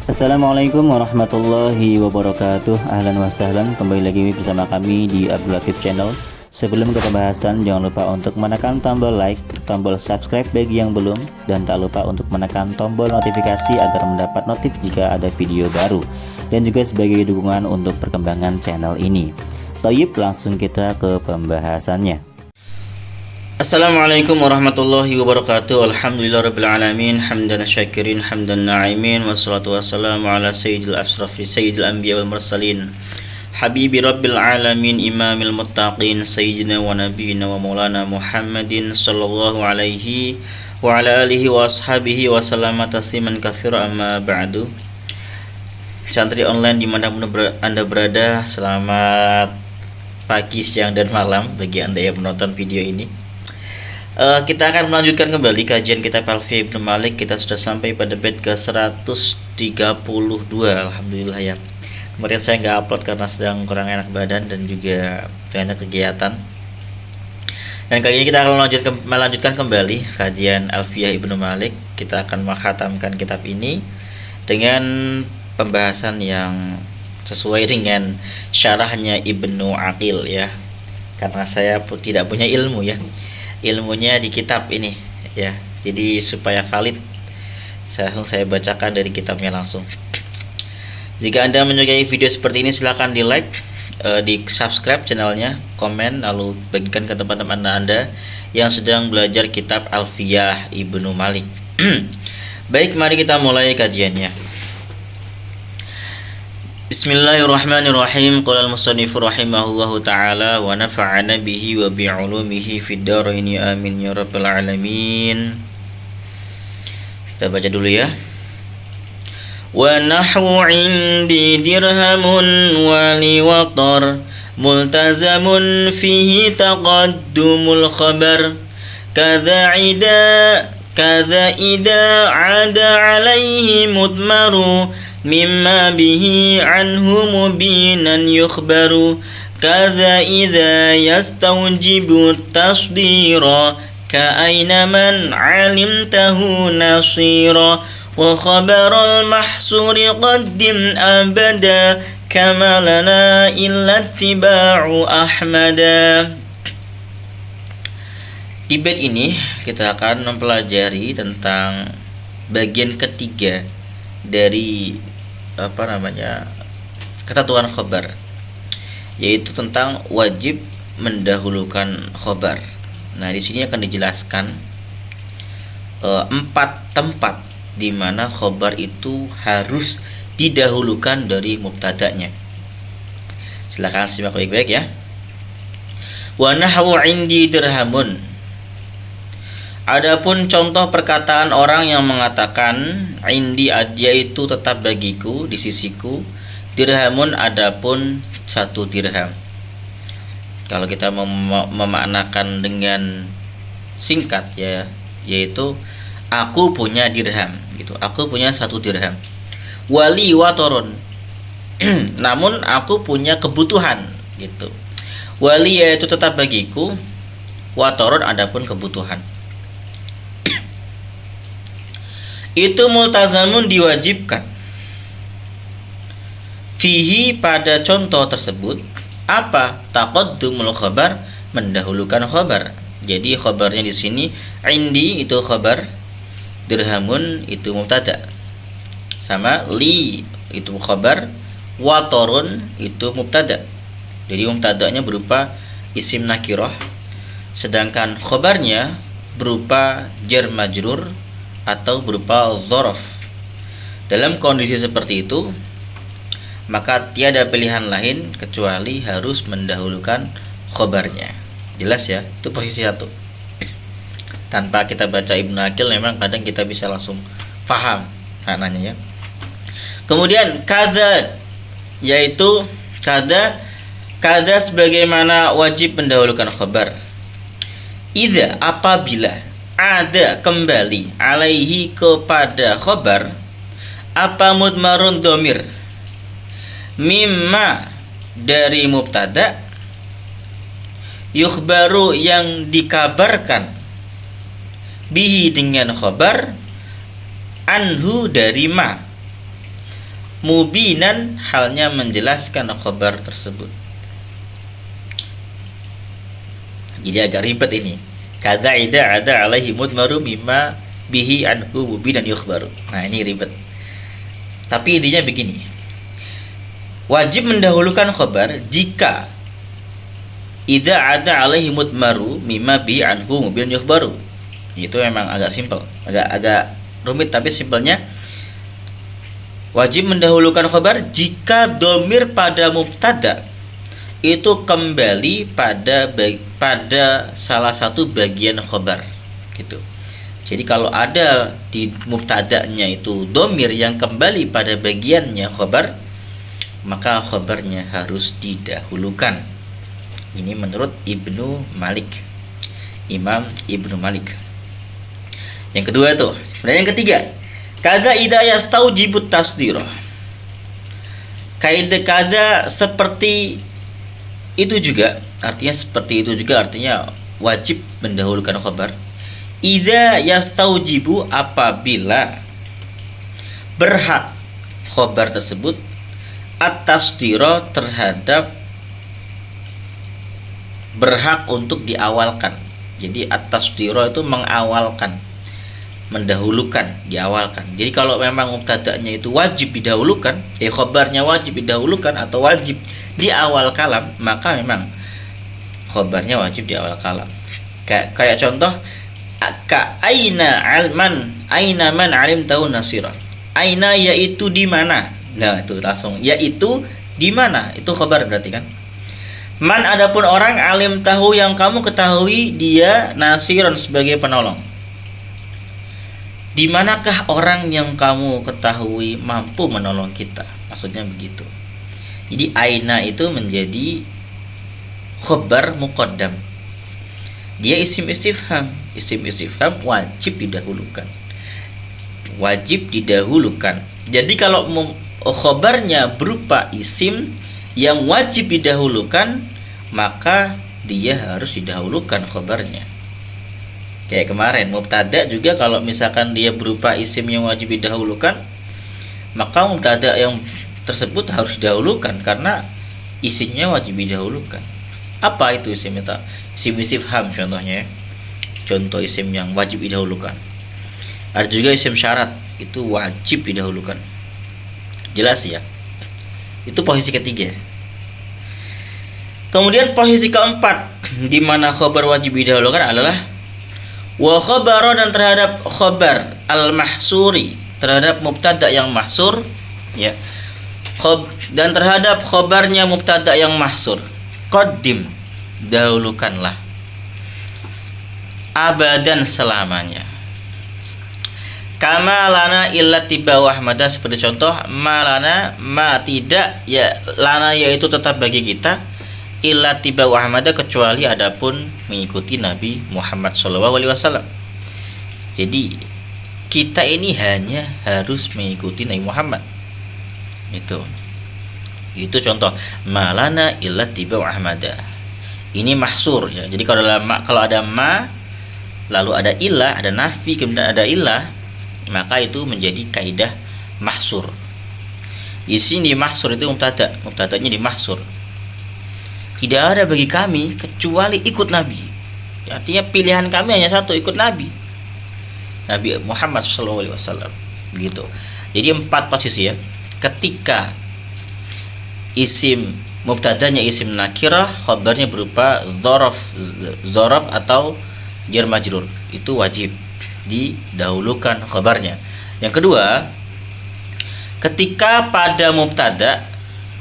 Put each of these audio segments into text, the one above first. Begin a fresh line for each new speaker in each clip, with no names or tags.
Assalamualaikum warahmatullahi wabarakatuh. Ahlan wa sahlan, kembali lagi bersama kami di Abdul Latif Channel. Sebelum ke pembahasan, jangan lupa untuk menekan tombol like, tombol subscribe bagi yang belum, dan tak lupa untuk menekan tombol notifikasi agar mendapat notif jika ada video baru, dan juga sebagai dukungan untuk perkembangan channel ini. Toyib, langsung kita ke pembahasannya. Assalamualaikum warahmatullahi wabarakatuh. Alhamdulillahirrabbilalamin. Hamdan syakirin, hamdan na'imin. Wassalatu wassalamu ala sayyidil asrafi, sayyidil anbiya wal mursalin, habibi rabbil alamin, imamil muttaqin, sayyidina wa nabiyina wa maulana Muhammadin sallallahu alaihi wa ala alihi wa ashabihi wa sallama tasliman katsira, amma ba'du. Santri online dimanapun Anda berada, selamat pagi, siang, dan malam bagi Anda yang menonton video ini. Kita akan melanjutkan kembali kajian kitab Alfiyah Ibnu Malik. Kita sudah sampai pada bait ke 132. Alhamdulillah ya. Kemarin saya nggak upload karena sedang kurang enak badan dan juga banyak kegiatan. Dan kali ini kita akan melanjutkan kembali kajian Alfiyah Ibnu Malik. Kita akan menghatamkan kitab ini dengan pembahasan yang sesuai dengan syarahnya Ibnu Aqil ya. Karena saya tidak punya ilmu ya. Ilmunya di kitab ini ya, jadi supaya valid saya bacakan dari kitabnya langsung. Jika Anda menyukai video seperti ini, silahkan di like, di subscribe channelnya, komen, lalu bagikan ke teman-teman Anda yang sedang belajar kitab Alfiyah Ibnu Malik. Baik, mari kita mulai kajiannya. Bismillahirrahmanirrahim. Qala al-musannifu rahimahullahu ta'ala wa nafa'ana bihi wa bi'ulumihi fid dharaini amin ya rabbal alamin. Kita baca dulu ya. Wa nahwu indi dirhamun wa liwatar multazamun fihi taqaddumul khabar kadza ida ada alaihi mudmaru mimma bihi anhu mubinan yukhbaru kadza idza yastawjibu tasdira ka aina man alimtahu nasira wa khabaral mahsuri qaddim abada kama lana illa ittiba'u ahmada. Di bait ini kita akan mempelajari tentang bagian ketiga dari ketentuan khobar, yaitu tentang wajib mendahulukan khobar. Nah, di sini akan dijelaskan 4 tempat di mana khobar itu harus didahulukan dari mubtada'nya. Silakan simak baik-baik ya. Wa nahwu indi dirhamun. Adapun contoh perkataan orang yang mengatakan indi dia itu tetap bagiku, di sisiku, dirhamun adapun 1 dirham. Kalau kita memaknakan dengan singkat ya, yaitu aku punya dirham gitu. Aku punya 1 dirham. Wali watorun. Namun aku punya kebutuhan gitu. Wali yaitu tetap bagiku, watorun adapun kebutuhan. Itu multazamun diwajibkan. Fihi pada contoh tersebut apa? Taqaddumul khabar, mendahulukan khabar. Jadi khabarnya di sini indi itu khabar, dirhamun itu mubtada. Sama li itu khabar, watorun itu mubtada. Jadi mubtadanya berupa isim nakirah, sedangkan khabarnya berupa jar majrur atau berupa dzaraf. Dalam kondisi seperti itu, maka tiada pilihan lain kecuali harus mendahulukan khobarnya. Jelas ya, itu posisi 1. Tanpa kita baca Ibnu Aqil memang kadang kita bisa langsung paham maknanya ya. Kemudian kadza, yaitu kadza sebagaimana wajib mendahulukan khobar. Idza apabila ada kembali alaihi kepada khobar apa mudmarun domir mimma dari mubtada yukhbaru yang dikabarkan bihi dengan khobar anhu dari ma mubinan halnya menjelaskan khabar tersebut. Jadi agak ribet ini. Kadza idza ada alaihi mudmaru mimma bihi anhu mubinan yukhbaru. Nah, ini ribet. Tapi intinya begini. Wajib mendahulukan khabar jika idza ada alaihi mudmaru mimma bihi anhu mubinan yukhbaru. Itu memang agak simpel, agak rumit, tapi simpelnya wajib mendahulukan khabar jika domir pada mubtada itu kembali pada salah satu bagian khabar gitu. Jadi kalau ada di mubtada'nya itu domir yang kembali pada bagiannya khabar, maka khabarnya harus didahulukan. Ini menurut Ibnu Malik, Imam Ibnu Malik. Yang kedua itu, dan yang ketiga, kada idza yastaujibut tasdira. Kada seperti itu juga, artinya seperti itu juga, artinya wajib mendahulukan khabar. Idza yastaujibu, apabila berhak khabar tersebut at-tasdira, terhadap berhak untuk diawalkan. Jadi at-tasdira itu mengawalkan, mendahulukan, diawalkan. Jadi kalau memang mubtada'nya itu wajib didahulukan, khabarnya wajib didahulukan atau wajib di awal kalam, maka memang khabarnya wajib di awal kalam. Kayak contoh, ka aina man alim tahu nasira. Aina yaitu di mana. Nah, itu langsung yaitu di mana, itu khabar berarti kan. Man adapun orang, alim tahu yang kamu ketahui dia, nasiron sebagai penolong. Di manakah orang yang kamu ketahui mampu menolong kita? Maksudnya begitu. Jadi aina itu menjadi khabar muqaddam. Dia isim istifham. Isim istifham wajib didahulukan. Wajib didahulukan. Jadi kalau khabarnya berupa isim yang wajib didahulukan, maka dia harus didahulukan khabarnya. Kayak kemarin mubtada juga, kalau misalkan dia berupa isim yang wajib didahulukan, maka mubtada yang tersebut harus didahulukan karena isinya wajib didahulukan. Apa itu isim itu? Isim istifham contohnya. Contoh isim yang wajib didahulukan. Ada juga isim syarat, itu wajib didahulukan. Jelas ya? Itu posisi ketiga. Kemudian posisi keempat, di mana khabar wajib didahulukan adalah wa khabara, dan terhadap khabar al-mahsuri, terhadap mubtada yang mahsur ya. Dan terhadap khabarnya mubtada yang mahsur, qaddim, dahulukanlah, abadan, selamanya. Kama lana illa tiba wahmada, seperti contoh malana, ma tidak, ya lana yaitu tetap bagi kita, illa tiba wahmada, kecuali adapun mengikuti Nabi Muhammad SAW. Jadi kita ini hanya harus mengikuti Nabi Muhammad. Itu contoh malana illa tiba ahmada. Ini mahsur ya. Jadi kalau ada ma lalu ada ilah, ada nafi, kemudian ada ilah, maka itu menjadi kaidah mahsur. Di sini mahsur itu mubtada'nya di mahsur. Tidak ada bagi kami kecuali ikut Nabi. Artinya pilihan kami hanya satu, ikut Nabi Muhammad SAW. Begitu. Jadi 4 posisi ya. Ketika isim mubtadanya isim nakirah, khabarnya berupa dzaraf atau jar majrur, itu wajib didahulukan khabarnya. Yang kedua, ketika pada mubtada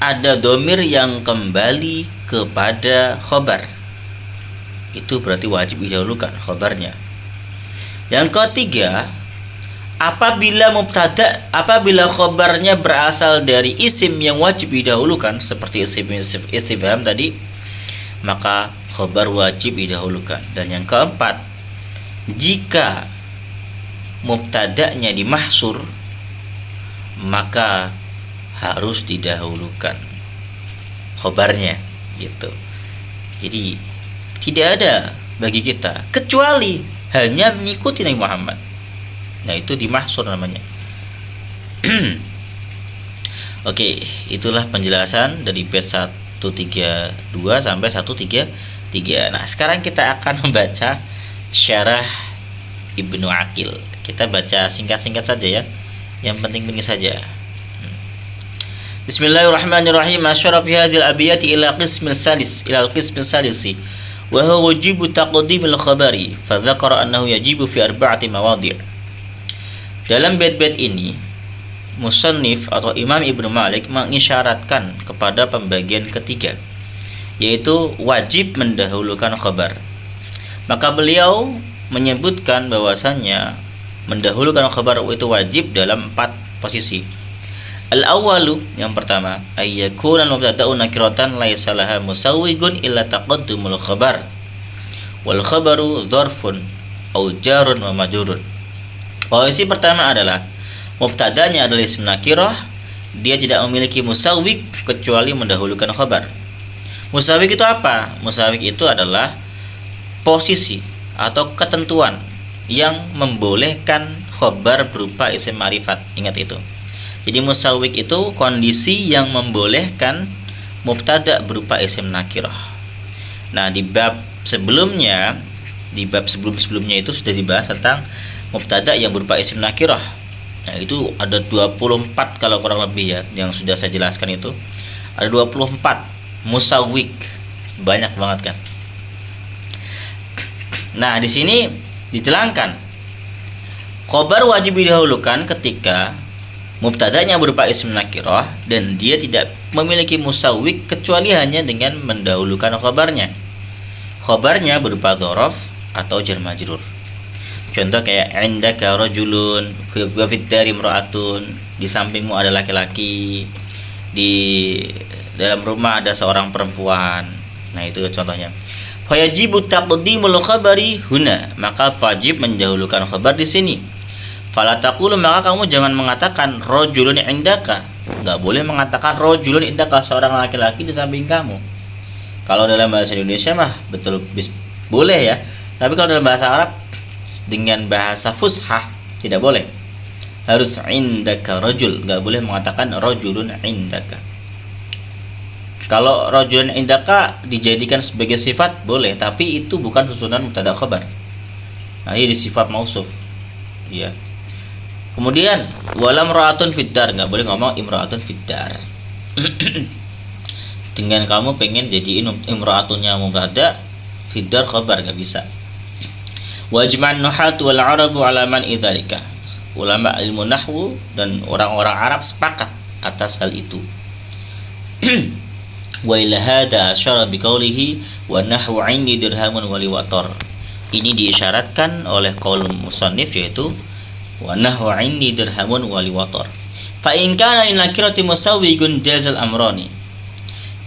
ada domir yang kembali kepada khabar, itu berarti wajib didahulukan khabarnya. Yang ketiga, apabila khabarnya berasal dari isim yang wajib didahulukan, seperti isim istifham tadi, maka khabar wajib didahulukan. Dan yang keempat, jika mubtada'nya dimahsur, maka harus didahulukan khabarnya gitu. Jadi tidak ada bagi kita kecuali hanya mengikuti Nabi Muhammad. Nah, itu dimahsur namanya. Oke, itulah penjelasan dari bait 132 sampai 133. Nah, sekarang kita akan membaca syarah Ibnu Aqil. Kita baca singkat-singkat saja ya. Yang penting-penting saja. Bismillahirrahmanirrahim. Asyara fi hadhil abiyati ila qismil salis, ila al-qismil salisi. Wa huwa wajibu taqdimil khabari, fa dzakara annahu yajibu fi arba'ati mawadhi'. Dalam bait-bait ini, musannif atau Imam Ibnu Malik mengisyaratkan kepada pembagian ketiga, yaitu wajib mendahulukan khabar. Maka beliau menyebutkan bahwasannya mendahulukan khabar itu wajib dalam 4 posisi. Al-awwalu, yang pertama, ayyakuna al-mubtada'u nakiratan laisa laha musawwigun illa taqaddumul khabar. Wal khabaru dzarfun au jarun wa majrurun. Posisi pertama adalah mubtada'nya adalah isim nakirah, dia tidak memiliki musawwig kecuali mendahulukan khabar. Musawwig itu apa? Musawwig itu adalah posisi atau ketentuan yang membolehkan khabar berupa isim ma'rifat. Ingat itu. Jadi musawwig itu kondisi yang membolehkan mubtada berupa isim nakirah. Nah, di bab sebelumnya, di bab sebelum-sebelumnya itu sudah dibahas tentang mubtada yang berupa isim nakirah. Nah, itu ada 24 kalau kurang lebih ya, yang sudah saya jelaskan itu. Ada 24 musawwig. Banyak banget kan. Nah, di sini diterangkan khabar wajib didahulukan ketika mubtadanya berupa isim nakirah dan dia tidak memiliki musawwig kecuali hanya dengan mendahulukan khabarnya. Khabarnya berupa dzaraf atau jar majrur. Contoh kayak indaka rajulun wa fid dari imra'atun, di sampingmu ada laki-laki, di dalam rumah ada seorang perempuan. Nah, itu contohnya. Fa yajibu taqdimul khabari huna, maka wajib mendahulukan khabar di sini. Fala taqulu, maka kamu jangan mengatakan rajulun indaka. Enggak boleh mengatakan rajulun indaka, seorang laki-laki di samping kamu. Kalau dalam bahasa Indonesia mah betul boleh ya. Tapi kalau dalam bahasa Arab dengan bahasa fushah tidak boleh. Harus indaka rajul, enggak boleh mengatakan rajulun indaka. Kalau rajulun indaka dijadikan sebagai sifat boleh, tapi itu bukan susunan mubtada khabar. Nah, ini sifat mausuf. Ya. Kemudian walam ra'atun fiddar, nggak boleh ngomong imra'atun fiddar. Dengan kamu pengen jadiin imra'atunnya mubtada, fiddar khabar, nggak bisa. Wajma'an nuhat wal arabu ala man idzalika. Ulama ilmu nahwu dan orang-orang Arab sepakat atas hal itu. Wa ila hadza asyara biqaulihi wa nahwu 'indi dirhamun wa liwatar. Ini diisyaratkan oleh qaul musannif, yaitu wa nahwu 'indi dirhamun wa liwatar. Fa in kana lin nakirati musawwigun jazal amrani.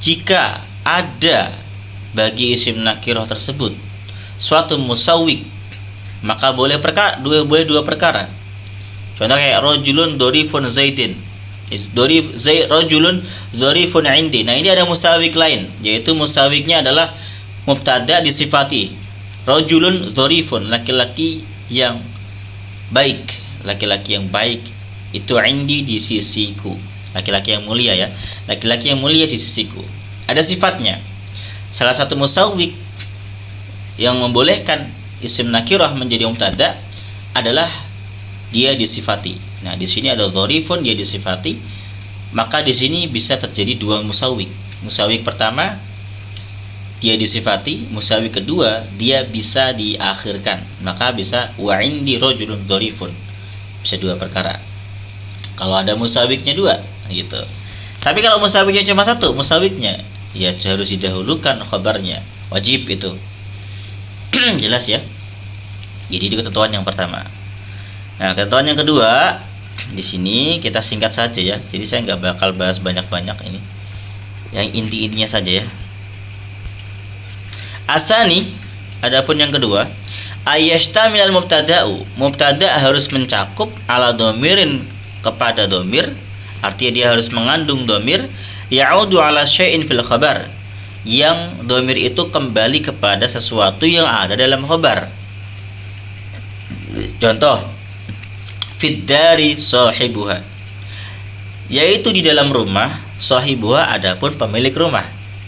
Jika ada bagi isim nakirah tersebut suatu musawwig, maka boleh dua perkara. Contoh kayak rajulun dzarifun zaidin. Rajulun dzarifun indi. Nah, ini ada musawwig lain, yaitu musawwignya adalah mubtada disifati. Rajulun dzarifun, laki-laki yang baik, laki-laki yang baik itu indi, di sisiku. Laki-laki yang mulia ya. Laki-laki yang mulia di sisiku. Ada sifatnya. Salah satu musawwig yang membolehkan isim nakirah menjadi mubtada adalah dia disifati. Nah, di sini ada dzarifun, dia disifati. Maka di sini bisa terjadi dua musawwig. Musawwig pertama dia disifati, musawwig kedua dia bisa diakhirkan. Maka bisa wa indi rajulun dzarifun. Bisa dua perkara. Kalau ada musawwignya dua, gitu. Tapi kalau musawwignya cuma satu, musawwignya ya harus didahulukan khabarnya. Wajib itu. Jelas ya. Jadi itu ketentuan yang pertama. Nah, ketentuan yang kedua, di sini kita singkat saja ya. Jadi saya nggak bakal bahas banyak-banyak ini. Yang inti-intinya saja ya. Asani, adapun yang kedua, ayyashtamilal mubtada'u. Mubtada harus mencakup ala domirin, kepada domir. Artinya dia harus mengandung domir ya'udu ala syai'in fil khabar, yang domir itu kembali kepada sesuatu yang ada dalam khabar. Contoh, fid dari sahibuha. yaitu di dalam rumah, sahibuha adapun pemilik rumah.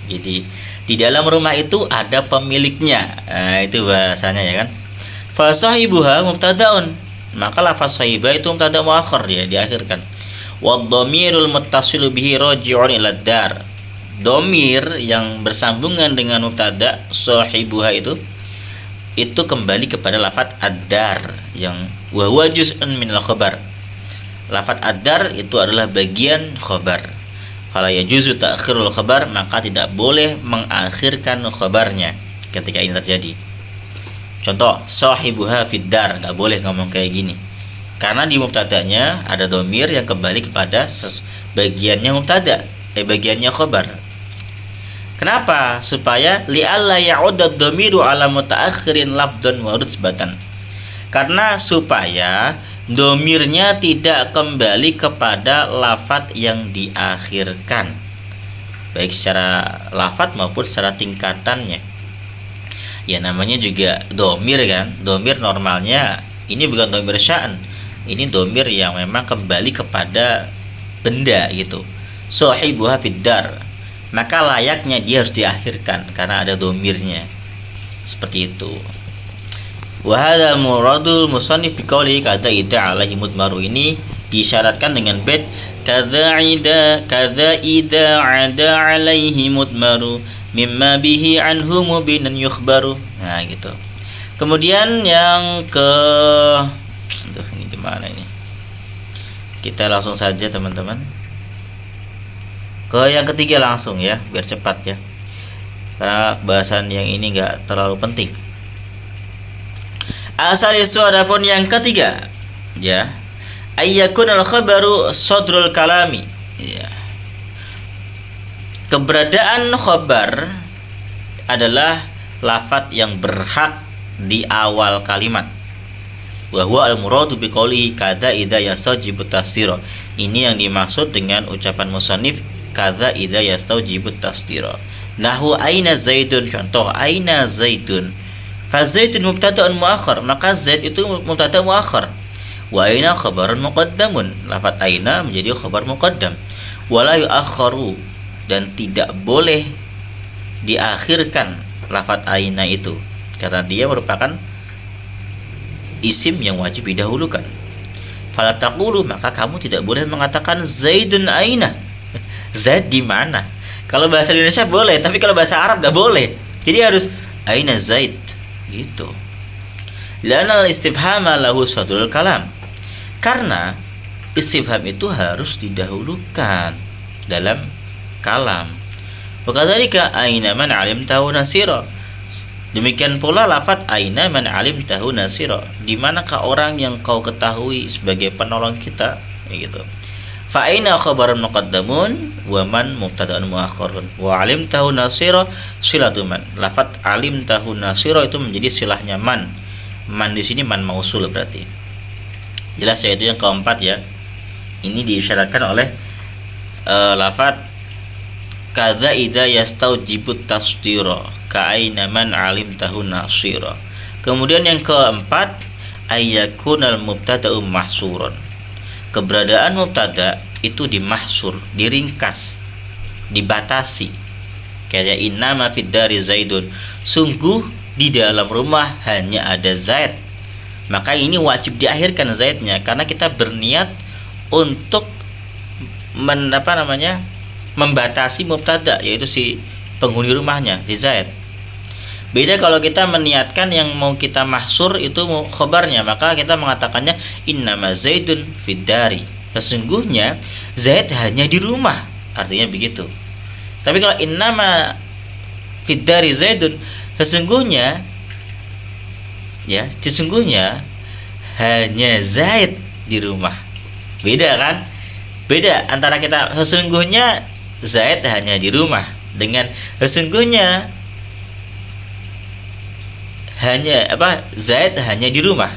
Jadi di dalam rumah itu ada pemiliknya. Nah, itu bahasanya ya kan. Fa sahibuha mubtadaun. Maka lafaz sahibah itu mubtada muakhar, dia diakhirkan. Wa dhamirul muttasilu bihi raji'un ila dar. Domir yang bersambungan dengan mubtada sahibuha itu kembali kepada lafaz ad-dar yang wa huwa juz'un minal khabar. Lafaz ad-dar itu adalah bagian khabar. Fala yajuzu ta'khirul khabar, maka tidak boleh mengakhirkan khabarnya ketika ini terjadi. Contoh, sahibuha fid dar, enggak boleh ngomong kayak gini. Karena di mubtadanya ada domir yang kembali kepada bagiannya mubtada, bagiannya khabar. Kenapa? Supaya li'alla ya'udad dhamiru ala mutaakhirin lafdhan wa rutsbatan. Karena supaya domirnya tidak kembali kepada lafadz yang diakhirkan, baik secara lafadz maupun secara tingkatannya. Ya namanya juga domir kan. Domir normalnya ini bukan domir sya'an. Ini domir yang memang kembali kepada benda gitu. Sahibuha fid dar, maka layaknya dia harus diakhirkan karena ada domirnya. Seperti itu. Wa hadza muradul musannif biqauli kadza ida alaihi mudmaru, ini disyaratkan dengan bait kadza ida ada alaihi mudmaru mimma bihi anhu mubinan yukhbaru. Nah gitu. Kemudian yang ke ini gimana ini? Kita langsung saja teman-teman. Ke yang ketiga langsung ya, biar cepat ya. Karena bahasan yang ini enggak terlalu penting. Asal isu adapun yang ketiga ya, ayyakun al-khabaru sadrul kalami ya. Keberadaan khabar adalah lafaz yang berhak di awal kalimat. Wa huwa al-muradu biqouli kadza idza yastajibu tasdira. Ini yang dimaksud dengan ucapan musannif kadza idza yastajibu tasdira. Nahu aina zaidun, contoh aina zaidun. Fa zaidun mubtada'un muakhar, maka zaid itu mubtada muakhar. Wa aina khabarun muqaddamun, lafaz aina menjadi khabar muqaddam. Wala yu'akhkharu, dan tidak boleh diakhirkan lafaz aina itu karena dia merupakan isim yang wajib didahulukan. Fala taqulu, maka kamu tidak boleh mengatakan zaidun aina. Zaid di mana? Kalau bahasa Indonesia boleh, tapi kalau bahasa Arab enggak boleh. Jadi harus aina zaid gitu. Lana al-istifhama lahu sadrul kalam. Karena istifham itu harus didahulukan dalam kalam. Wa kadzalika aina man alimtahu nasira. Demikian pula lafaz aina man alimtahu nasira, di manakah orang yang kau ketahui sebagai penolong kita, gitu. Fa aina khabarun muqaddamun wa man mubtada'un muakhkharun wa alimtahu nasira silatu man. Lafaz alimtahu nasira itu menjadi silahnya man. Man di sini man mausul berarti. Jelas ya, itu yang keempat ya. Ini diisyaratkan oleh lafaz kadza idza yastaujibu tasdira ka aina man alimtahu nasira. Kemudian yang keempat ayyakunal mubtada'u mahsurun. Keberadaan mubtada itu dimahsur, diringkas, dibatasi. Kayak innama fid dari zaidun, sungguh di dalam rumah hanya ada zaid. Maka ini wajib diakhirkan zaidnya karena kita berniat untuk membatasi mubtada, yaitu si penghuni rumahnya, si zaid. Beda kalau kita meniatkan yang mau kita mahsur itu khabarnya, maka kita mengatakannya innama zaidun fid dari. Sesungguhnya zaid hanya di rumah, artinya begitu. Tapi kalau innama fid dari zaidun, sesungguhnya hanya zaid di rumah. Beda kan? Beda antara kita sesungguhnya zaid hanya di rumah dengan sesungguhnya zaid hanya di rumah,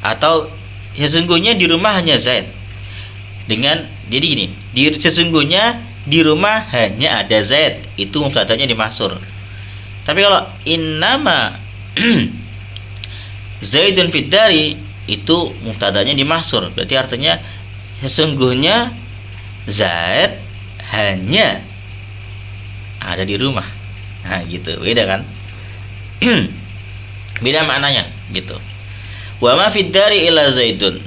atau sesungguhnya di rumah hanya zaid. Dengan jadi gini, sesungguhnya di rumah hanya ada zaid, itu mubtadanya dimahsur. Tapi kalau innama zaidun fid dari, itu mubtadanya dimahsur, berarti artinya sesungguhnya Zaid hanya ada di rumah. Nah gitu, beda kan? Beda maknanya gitu. Wa ma fid dari illa zaidun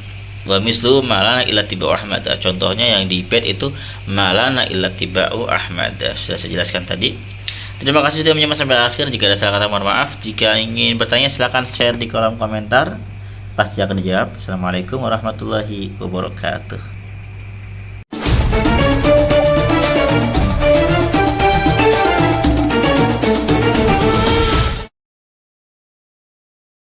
wa mislu malana illa tibau Ahmad. Contohnya yang di pet itu malana illa tibau Ahmad. Sudah saya jelaskan tadi. Terima kasih sudah menyimak sampai akhir. Jika ada salah kata mohon maaf. Jika ingin bertanya silahkan share di kolom komentar. Pasti akan dijawab. Assalamualaikum warahmatullahi wabarakatuh.